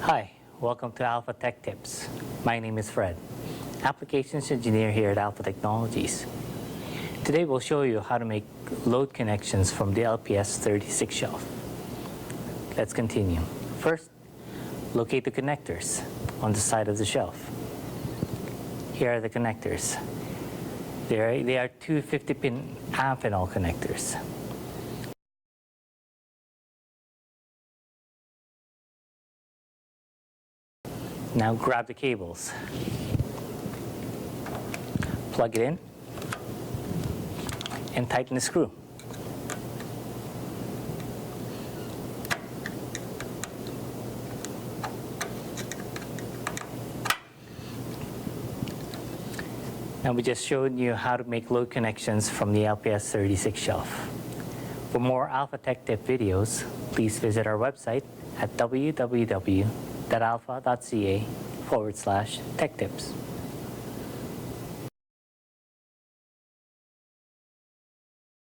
Hi, welcome to Alpha Tech Tips. My name is Fred, Applications Engineer here at Alpha Technologies. Today we'll show you how to make load connections from the LPS36 shelf. Let's continue. First, locate the connectors on the side of the shelf. Here are the connectors. They are two 50-pin Amphenol connectors. Now grab the cables, plug it in, and tighten the screw. Now we just showed you how to make load connections from the LPS36 shelf. For more Alpha Tech Tip videos, please visit our website at www.alpha.ca/tech tips.